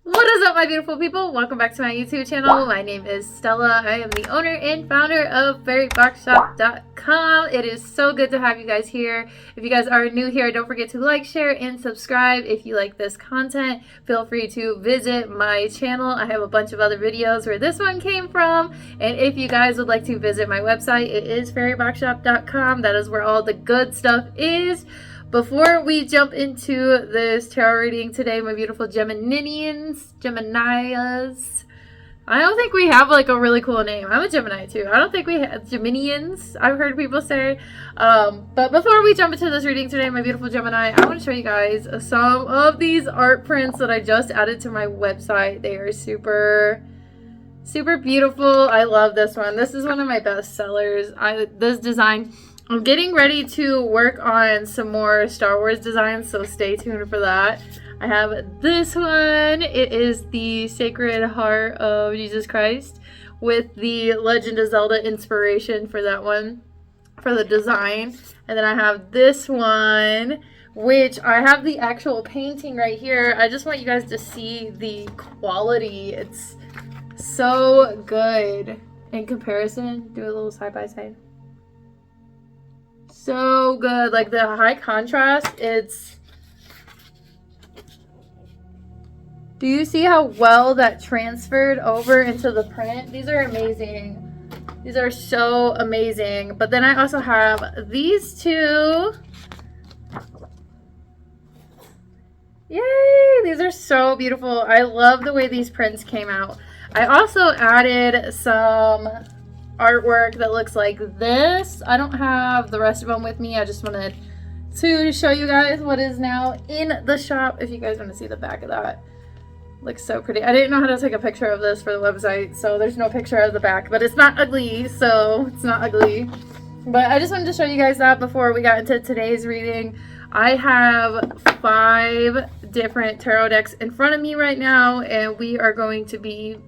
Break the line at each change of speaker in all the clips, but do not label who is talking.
What is up, my beautiful people? Welcome back to my YouTube channel. My name is Stella. I am the owner and founder of fairyboxshop.com. It is so good to have you guys here. If you guys are new here, don't forget to like, share, and subscribe. If you like this content, feel free to visit my channel. I have a bunch of other videos where this one came from. And if you guys would like to visit my website, it is fairyboxshop.com. That is where all the good stuff is. Before we jump into this tarot reading today, my beautiful Geminians, Geminias, I don't think we have like a really cool name. I'm a Gemini too. I don't think we have Geminians, I've heard people say. But before we jump into this reading today, my beautiful Gemini, I want to show you guys some of these art prints that I just added to my website. They are super beautiful. I love this one. This is one of my best sellers. This design, I'm getting ready to work on some more Star Wars designs, so stay tuned for that. I have this one. It is the Sacred Heart of Jesus Christ with the Legend of Zelda inspiration for that one, for the design. And then I have this one, which I have the actual painting right here. I just want you guys to see the quality. It's so good in comparison. Do a little side by side. So good. Like the high contrast, do you see how well that transferred over into the print? These are amazing. These are so amazing. But then I also have these two. Yay! These are so beautiful. I love the way these prints came out. I also added some artwork that looks like this. I don't have the rest of them with me. I just wanted to show you guys what is now in the shop. If you guys want to see the back of that, looks so pretty. I didn't know how to take a picture of this for the website, so there's no picture of the back, but it's not ugly, so it's not ugly. But I just wanted to show you guys that before we got into today's reading. I have 5 different tarot decks in front of me right now, and we are going to be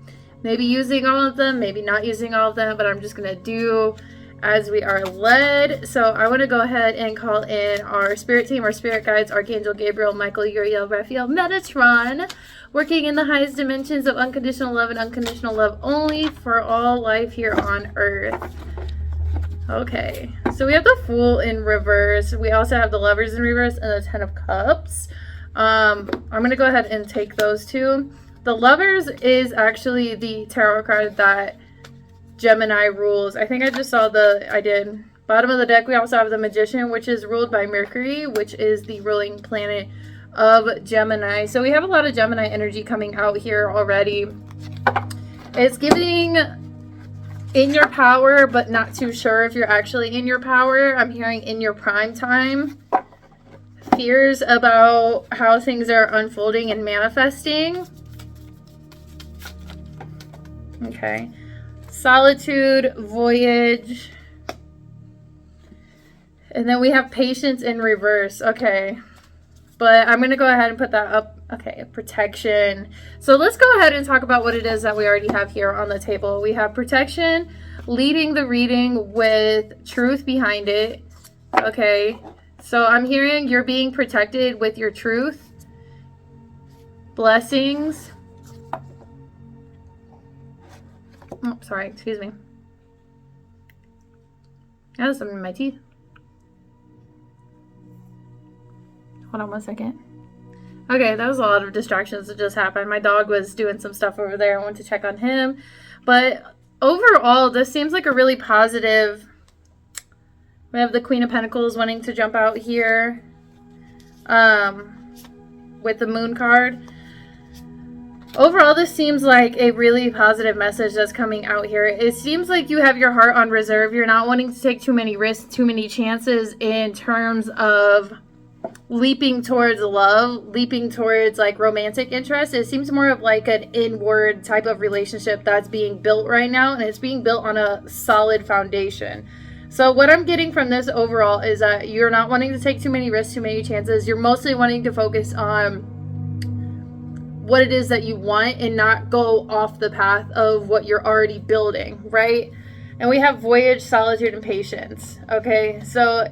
maybe using all of them, maybe not using all of them, but I'm just going to do as we are led. So I want to go ahead and call in our spirit team, our spirit guides, Archangel Gabriel, Michael, Uriel, Raphael, Metatron, working in the highest dimensions of unconditional love and unconditional love only for all life here on earth. Okay, so we have the Fool in reverse. We also have the Lovers in reverse and the Ten of Cups. I'm going to go ahead and take those two. The Lovers is actually the tarot card that Gemini rules. I think I just saw I did. Bottom of the deck, we also have the Magician, which is ruled by Mercury, which is the ruling planet of Gemini. So we have a lot of Gemini energy coming out here already. It's giving in your power, but not too sure if you're actually in your power. I'm hearing in your prime time. Fears about how things are unfolding and manifesting. Okay. Solitude, voyage. And then we have patience in reverse. Okay. But I'm going to go ahead and put that up. Okay, protection. So let's go ahead and talk about what it is that we already have here on the table. We have protection, leading the reading with truth behind it. Okay. So I'm hearing you're being protected with your truth. Blessings. Oh, sorry, excuse me. I have something in my teeth. Hold on one second. Okay, that was a lot of distractions that just happened. My dog was doing some stuff over there. I went to check on him. But overall, this seems like a really positive. We have the Queen of Pentacles wanting to jump out here with the Moon card. Overall, this seems like a really positive message that's coming out here. It seems like you have your heart on reserve. You're not wanting to take too many risks, too many chances in terms of leaping towards love, leaping towards like romantic interest. It seems more of like an inward type of relationship that's being built right now, and it's being built on a solid foundation. So what I'm getting from this overall is that you're not wanting to take too many risks, too many chances. You're mostly wanting to focus on what it is that you want and not go off the path of what you're already building, right? And we have voyage, solitude, and patience. Okay, so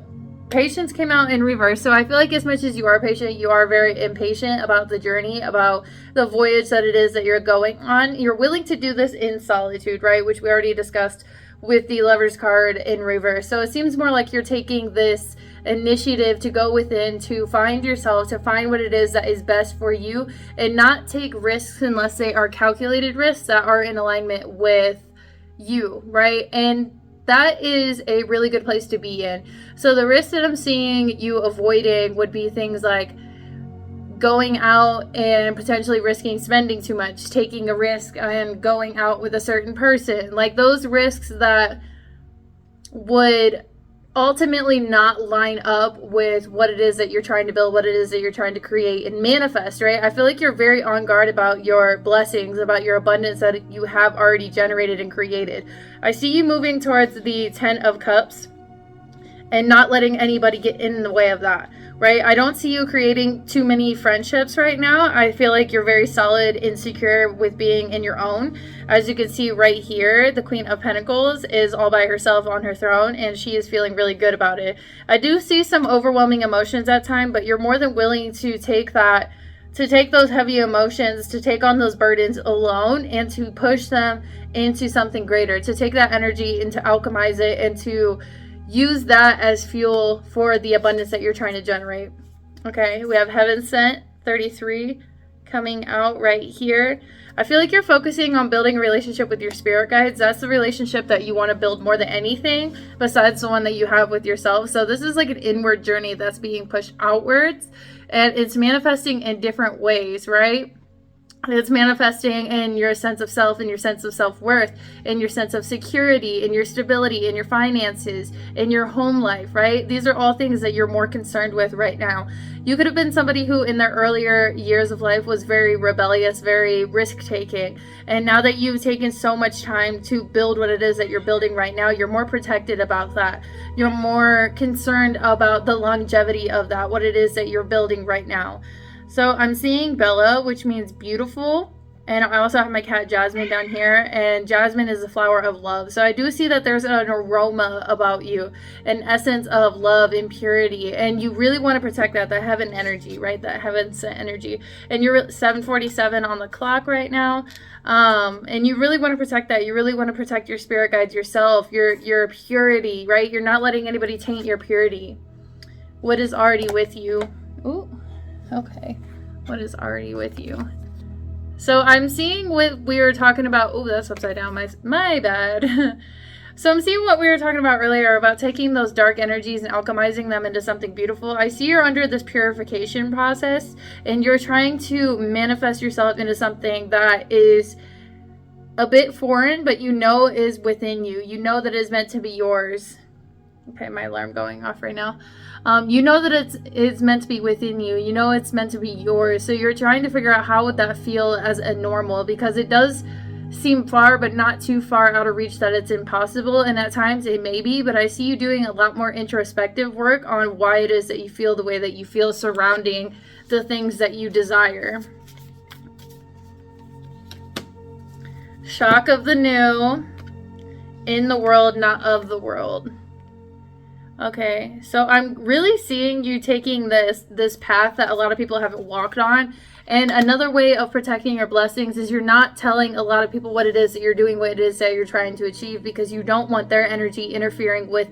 patience came out in reverse. So I feel like as much as you are patient, you are very impatient about the journey, about the voyage that it is that you're going on. You're willing to do this in solitude, right? Which we already discussed with the Lover's card in reverse. So it seems more like you're taking this initiative to go within, to find yourself, to find what it is that is best for you, and not take risks unless they are calculated risks that are in alignment with you, right? And that is a really good place to be in. So the risks that I'm seeing you avoiding would be things like going out and potentially risking spending too much, taking a risk and going out with a certain person, like those risks that would ultimately not line up with what it is that you're trying to build, what it is that you're trying to create and manifest, right? I feel like you're very on guard about your blessings, about your abundance that you have already generated and created. I see you moving towards the 10 of Cups and not letting anybody get in the way of that, right? I don't see you creating too many friendships right now. I feel like you're very solid and secure with being in your own. As you can see right here, the Queen of Pentacles is all by herself on her throne, and she is feeling really good about it. I do see some overwhelming emotions at time, but you're more than willing to take that, to take those heavy emotions, to take on those burdens alone, and to push them into something greater, to take that energy and to alchemize it and to use that as fuel for the abundance that you're trying to generate. Okay, we have Heaven Sent 33 coming out right here. I feel like you're focusing on building a relationship with your spirit guides. That's the relationship that you want to build more than anything besides the one that you have with yourself. So this is like an inward journey that's being pushed outwards, and it's manifesting in different ways, right? It's manifesting in your sense of self and your sense of self-worth, in your sense of security, in your stability, in your finances, in your home life, right? These are all things that you're more concerned with right now. You could have been somebody who in their earlier years of life was very rebellious, very risk-taking. And now that you've taken so much time to build what it is that you're building right now, you're more protected about that. You're more concerned about the longevity of that, what it is that you're building right now. So I'm seeing Bella, which means beautiful. And I also have my cat Jasmine down here. And Jasmine is the flower of love. So I do see that there's an aroma about you. An essence of love and purity. And you really want to protect that heaven energy, right? That heaven sent energy. And you're 7:47 on the clock right now. And you really want to protect that. You really want to protect your spirit guides, yourself, your purity, right? You're not letting anybody taint your purity. What is already with you? Ooh. Okay, what is already with you? So I'm seeing what we were talking about. Oh, that's upside down. My bad. So I'm seeing what we were talking about earlier about taking those dark energies and alchemizing them into something beautiful. I see you're under this purification process, and you're trying to manifest yourself into something that is a bit foreign, but you know is within you. You know that is meant to be yours. Okay, my alarm going off right now. You know that it's meant to be within you. You know it's meant to be yours. So you're trying to figure out how would that feel as a normal, because it does seem far, but not too far out of reach that it's impossible. And at times it may be, but I see you doing a lot more introspective work on why it is that you feel the way that you feel surrounding the things that you desire. Shock of the new, in the world, not of the world. Okay, so I'm really seeing you taking this path that a lot of people haven't walked on. And another way of protecting your blessings is you're not telling a lot of people what it is that you're doing, what it is that you're trying to achieve, because you don't want their energy interfering with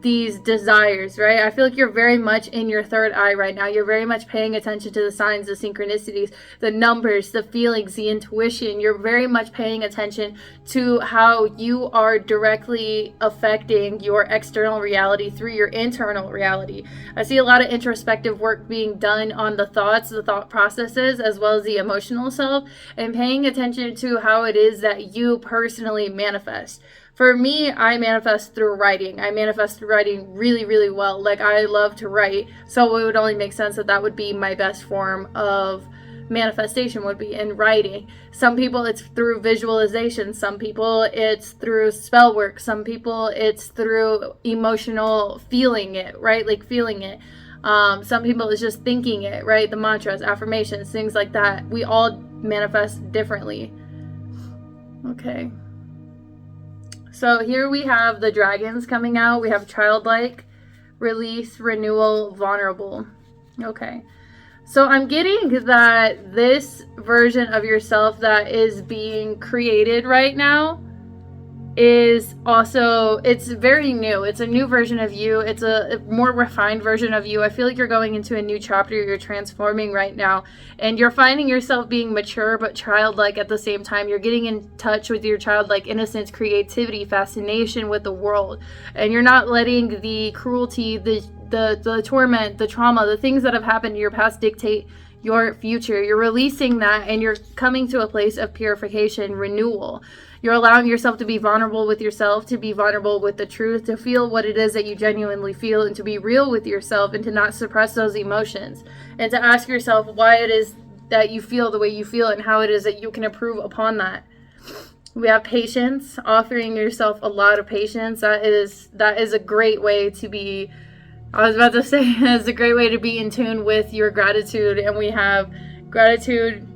these desires, right? I feel like you're very much in your third eye right now. You're very much paying attention to the signs, the synchronicities, the numbers, the feelings, the intuition. You're very much paying attention to how you are directly affecting your external reality through your internal reality. I see a lot of introspective work being done on the thoughts, the thought processes, as well as the emotional self, and paying attention to how it is that you personally manifest. For me, I manifest through writing. I manifest through writing really, really well. Like, I love to write, so it would only make sense that that would be my best form of manifestation, would be in writing. Some people it's through visualization. Some people it's through spell work. Some people it's through emotional feeling it, right? Like feeling it. Some people it's just thinking it, right? The mantras, affirmations, things like that. We all manifest differently. Okay. So here we have the dragons coming out. We have childlike, release, renewal, vulnerable. Okay. So I'm getting that this version of yourself that is being created right now is also, it's very new. It's a new version of you. It's a more refined version of you. I feel like you're going into a new chapter. You're transforming right now, and you're finding yourself being mature but childlike at the same time. You're getting in touch with your childlike innocence, creativity, fascination with the world, and you're not letting the cruelty, the torment, the trauma, the things that have happened in your past dictate your future. You're releasing that, and you're coming to a place of purification, renewal. You're allowing yourself to be vulnerable with yourself, to be vulnerable with the truth, to feel what it is that you genuinely feel, and to be real with yourself, and to not suppress those emotions, and to ask yourself why it is that you feel the way you feel and how it is that you can improve upon that. We have patience, offering yourself a lot of patience. That is a great way to be, I was about to say, it's a great way to be in tune with your gratitude. And we have gratitude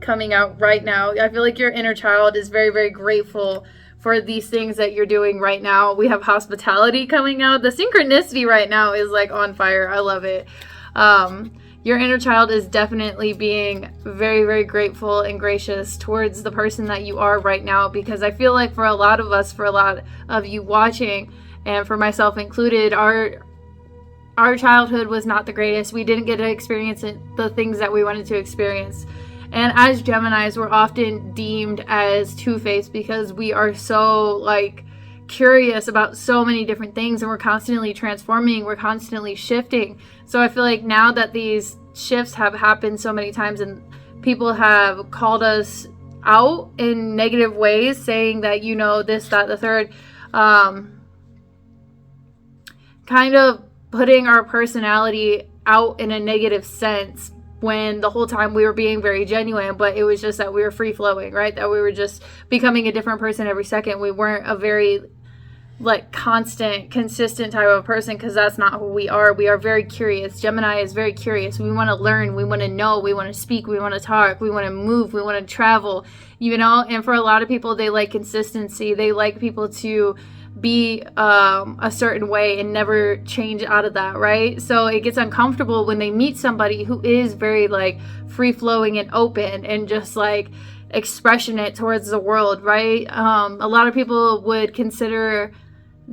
coming out right now. I feel like your inner child is very, very grateful for these things that you're doing right now. We have hospitality coming out. The synchronicity right now is like on fire. I love it. Your inner child is definitely being very, very grateful and gracious towards the person that you are right now, because I feel like for a lot of us, for a lot of you watching, and for myself included, our childhood was not the greatest. We didn't get to experience the things that we wanted to experience. And as Geminis, we're often deemed as two-faced because we are so curious about so many different things, and we're constantly transforming, we're constantly shifting. So I feel like now that these shifts have happened so many times and people have called us out in negative ways, saying that, this, that, the third, kind of putting our personality out in a negative sense, when the whole time we were being very genuine, but it was just that we were free flowing, right? That we were just becoming a different person every second. We weren't a very constant, consistent type of person, because that's not who we are. We are very curious. Gemini is very curious. We want to learn. We want to know. We want to speak. We want to talk. We want to move. We want to travel, and for a lot of people, they like consistency. They like people to be a certain way and never change out of that, right? So it gets uncomfortable when they meet somebody who is very free flowing and open and just expressionate towards the world, right? A lot of people would consider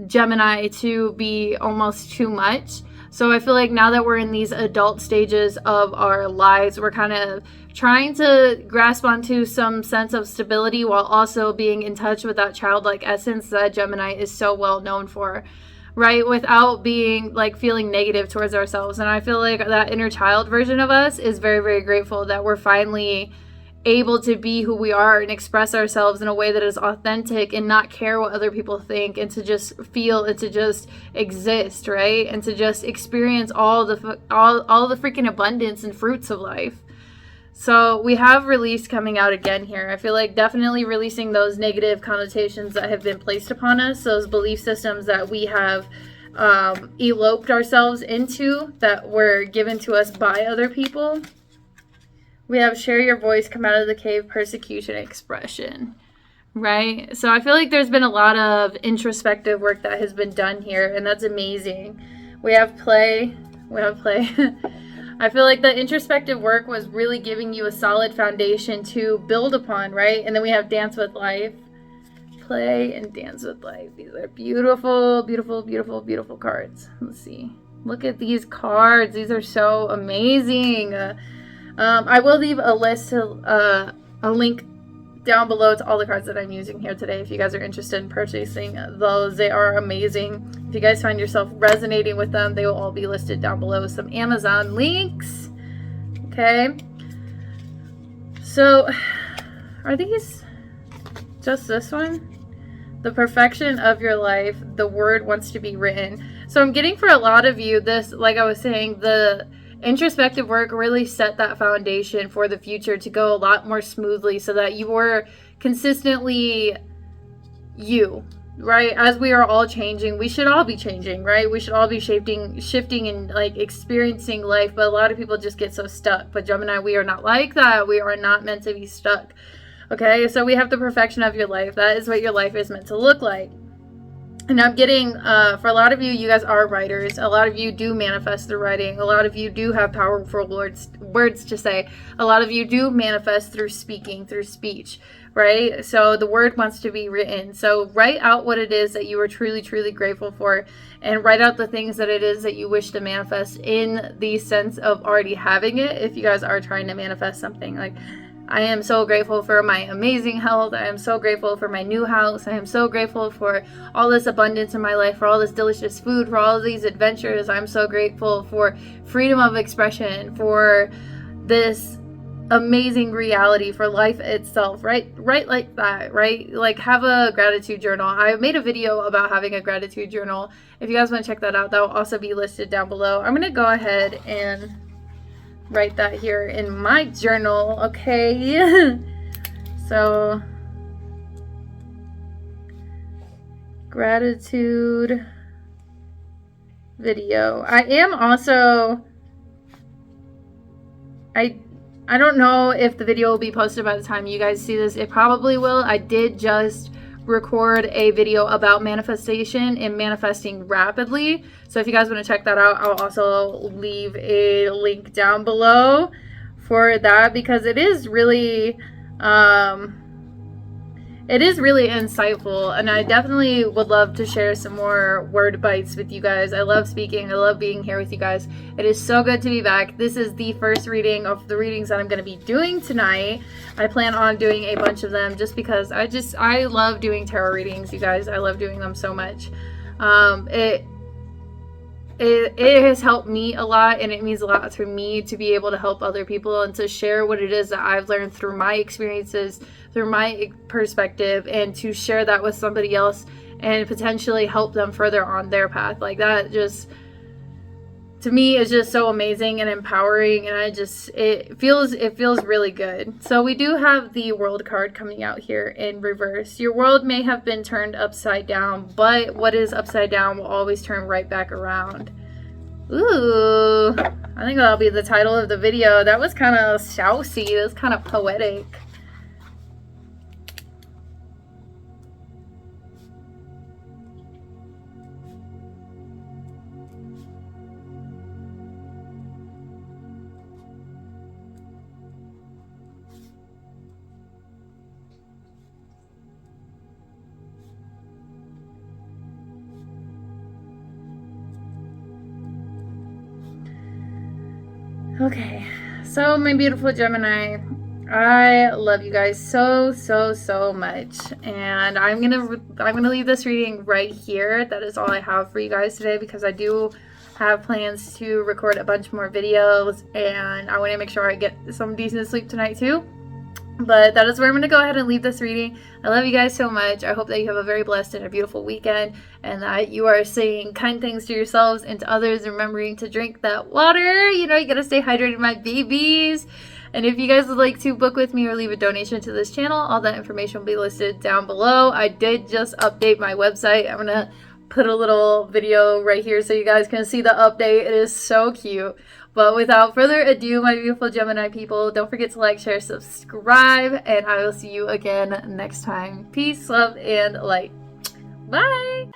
Gemini to be almost too much. So I feel like now that we're in these adult stages of our lives, we're kind of trying to grasp onto some sense of stability while also being in touch with that childlike essence that Gemini is so well known for, right? Without being feeling negative towards ourselves. And I feel like that inner child version of us is very, very grateful that we're finally able to be who we are and express ourselves in a way that is authentic and not care what other people think, and to just feel and to just exist, right? And to just experience all the freaking abundance and fruits of life. So we have release coming out again here. I feel like definitely releasing those negative connotations that have been placed upon us, those belief systems that we have eloped ourselves into, that were given to us by other people. We have share your voice, come out of the cave, persecution, expression, right? So I feel like there's been a lot of introspective work that has been done here, and that's amazing. We have play. I feel like the introspective work was really giving you a solid foundation to build upon, right? And then we have dance with life. Play and dance with life. These are beautiful, beautiful, beautiful, beautiful cards. Let's see. Look at these cards. These are so amazing. I will leave a link down below to all the cards that I'm using here today if you guys are interested in purchasing those. They are amazing. If you guys find yourself resonating with them, they will all be listed down below with some Amazon links. Okay. So, are these just this one? The perfection of your life, the word wants to be written. So I'm getting for a lot of you this, like I was saying, the introspective work really set that foundation for the future to go a lot more smoothly, so that you were consistently you, right? As we are all changing, we should all be changing, right? We should all be shifting and experiencing life, but a lot of people just get so stuck. But Gemini, we are not like that. We are not meant to be stuck. Okay, so we have the perfection of your life. That is what your life is meant to look like. And I'm getting, for a lot of you, you guys are writers. A lot of you do manifest through writing. A lot of you do have powerful words to say. A lot of you do manifest through speaking, through speech, right? So the word wants to be written. So write out what it is that you are truly, truly grateful for, and write out the things that it is that you wish to manifest in the sense of already having it. If you guys are trying to manifest something, like, I am so grateful for my amazing health. I am so grateful for my new house. I am so grateful for all this abundance in my life, for all this delicious food, for all of these adventures. I'm so grateful for freedom of expression, for this amazing reality, for life itself, right? Right, like that, right? Like, have a gratitude journal. I made a video about having a gratitude journal. If you guys want to check that out, that will also be listed down below. I'm going to go ahead and write that here in my journal, okay? So, gratitude video. I am also, I don't know if the video will be posted by the time you guys see this. It probably will. I did just record a video about manifestation and manifesting rapidly. So if you guys want to check that out, I'll also leave a link down below for that, because it is really insightful, and I definitely would love to share some more word bites with you guys. I love speaking. I love being here with you guys. It is so good to be back. This is the first reading of the readings that I'm going to be doing tonight. I plan on doing a bunch of them just because I love doing tarot readings, you guys. I love doing them so much. It has helped me a lot, and it means a lot to me to be able to help other people and to share what it is that I've learned through my experiences, through my perspective, and to share that with somebody else and potentially help them further on their path. Like, that just, to me, is just so amazing and empowering, and it feels really good. So we do have the World card coming out here in reverse. Your world may have been turned upside down, but what is upside down will always turn right back around. Ooh, I think that'll be the title of the video. That was kind of saucy. That was kind of poetic. Okay, so my beautiful Gemini, I love you guys so much, and I'm gonna leave this reading right here. That is all I have for you guys today, because I do have plans to record a bunch more videos, and I want to make sure I get some decent sleep tonight too. But that is where I'm going to go ahead and leave this reading. I love you guys so much. I hope that you have a very blessed and a beautiful weekend, and that you are saying kind things to yourselves and to others, remembering to drink that water. You know, you got to stay hydrated, my babies. And if you guys would like to book with me or leave a donation to this channel, all that information will be listed down below. I did just update my website. I'm going to put a little video right here so you guys can see the update. It is so cute. But without further ado, my beautiful Gemini people, don't forget to like, share, subscribe, and I will see you again next time. Peace, love, and light. Bye!